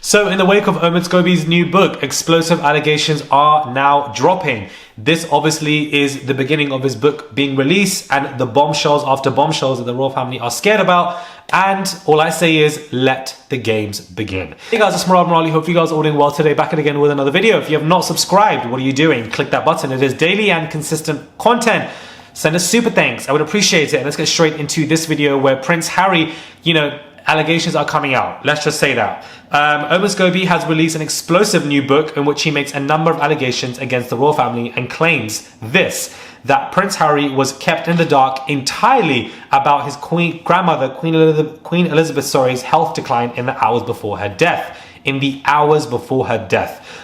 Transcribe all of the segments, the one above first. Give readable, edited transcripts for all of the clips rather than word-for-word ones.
So in the wake of Omid Scobie's new book, explosive allegations are now dropping. This obviously is the beginning of his book being released and the bombshells after bombshells that the royal family are scared about. And all I say is, let the games begin. Hey guys, it's Murad Merali. Hope you guys are all doing well today. Back again with another video. If you have not subscribed, what are you doing? Click that button. It is daily and consistent content. Send a super thanks. I would appreciate it. And let's get straight into this video where Prince Harry, allegations are coming out. Let's just say that. Omid Scobie has released an explosive new book in which he makes a number of allegations against the royal family and claims that Prince Harry was kept in the dark entirely about his grandmother, Queen Elizabeth's health decline in the hours before her death.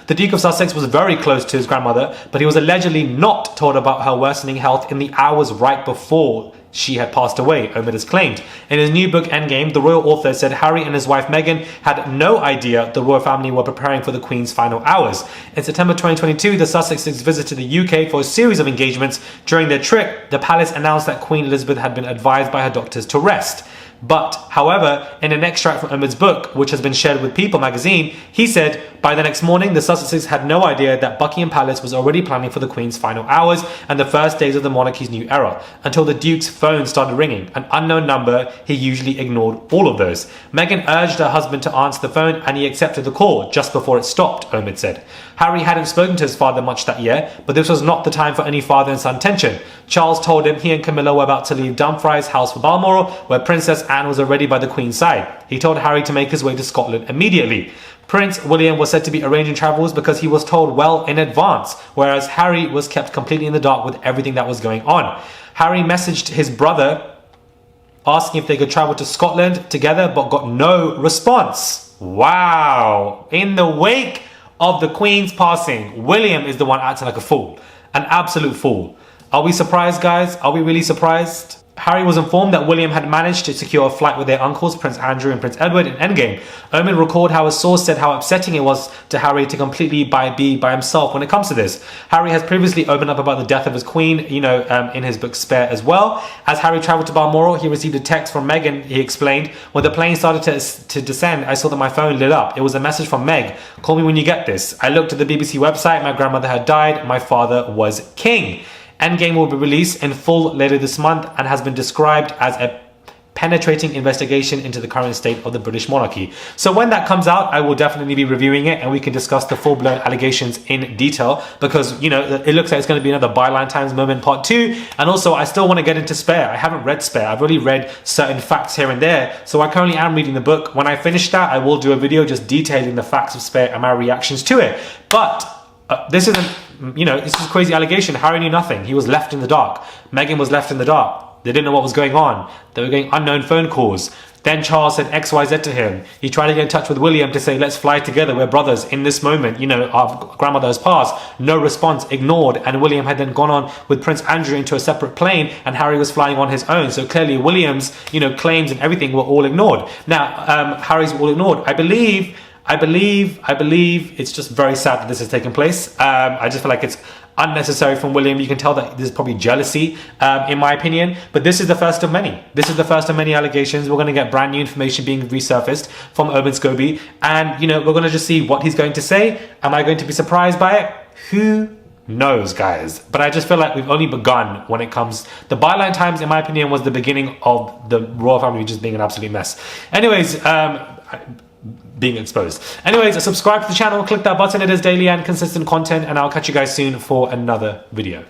The Duke of Sussex was very close to his grandmother, but he was allegedly not told about her worsening health in the hours right before she had passed away, Omid has claimed. In his new book, Endgame, the royal author said Harry and his wife Meghan had no idea the royal family were preparing for the Queen's final hours. In September 2022, the Sussexes visited the UK for a series of engagements. During their trip, the palace announced that Queen Elizabeth had been advised by her doctors to rest. But, however, in an extract from Omid's book, which has been shared with People magazine, he said, by the next morning, the Sussexes had no idea that Buckingham Palace was already planning for the Queen's final hours and the first days of the monarchy's new era, until the Duke's phone started ringing, an unknown number. He usually ignored all of those. Meghan urged her husband to answer the phone and he accepted the call just before it stopped, Omid said. Harry hadn't spoken to his father much that year, but this was not the time for any father and son tension. Charles told him he and Camilla were about to leave Dumfries House for Balmoral, where Princess Anne was already by the Queen's side. He told Harry to make his way to Scotland immediately. Prince William was said to be arranging travels because he was told well in advance, whereas Harry was kept completely in the dark with everything that was going on. Harry messaged his brother asking if they could travel to Scotland together, but got no response. Wow. In the wake of the Queen's passing, William is the one acting like a fool. An absolute fool. Are we surprised, guys? Are we really surprised? Harry was informed that William had managed to secure a flight with their uncles, Prince Andrew and Prince Edward, in Endgame. Omid recalled how a source said how upsetting it was to Harry to completely be by himself when it comes to this. Harry has previously opened up about the death of his queen, in his book Spare as well. As Harry traveled to Balmoral, he received a text from Meghan. He explained, when the plane started to descend, I saw that my phone lit up. It was a message from Meg. Call me when you get this. I looked at the BBC website. My grandmother had died. My father was king. Endgame will be released in full later this month and has been described as a penetrating investigation into the current state of the British monarchy. So when that comes out, I will definitely be reviewing it and we can discuss the full-blown allegations in detail because, it looks like it's going to be another Byline Times moment part 2. And also, I still want to get into Spare. I haven't read Spare. I've already read certain facts here and there. So I currently am reading the book. When I finish that, I will do a video just detailing the facts of Spare and my reactions to it. But this isn't, this is a crazy allegation. Harry knew nothing. He was left in the dark. Meghan was left in the dark. They didn't know what was going on. They were getting unknown phone calls. Then Charles said XYZ to him. He tried to get in touch with William to say, let's fly together. We're brothers in this moment. Our grandmother has passed. No response, ignored. And William had then gone on with Prince Andrew into a separate plane and Harry was flying on his own. So clearly William's, claims and everything were all ignored. Now, Harry's all ignored. I believe it's just very sad that this has taken place. I just feel like it's unnecessary from William. You can tell that there's probably jealousy, in my opinion. But this is the first of many. This is the first of many allegations. We're going to get brand new information being resurfaced from Omid Scobie. And, we're going to just see what he's going to say. Am I going to be surprised by it? Who knows, guys? But I just feel like we've only begun when it comes. The Byline Times, in my opinion, was the beginning of the royal family just being an absolute mess. Anyways, being exposed. Anyways, subscribe to the channel, click that button. It is daily and consistent content, and I'll catch you guys soon for another video.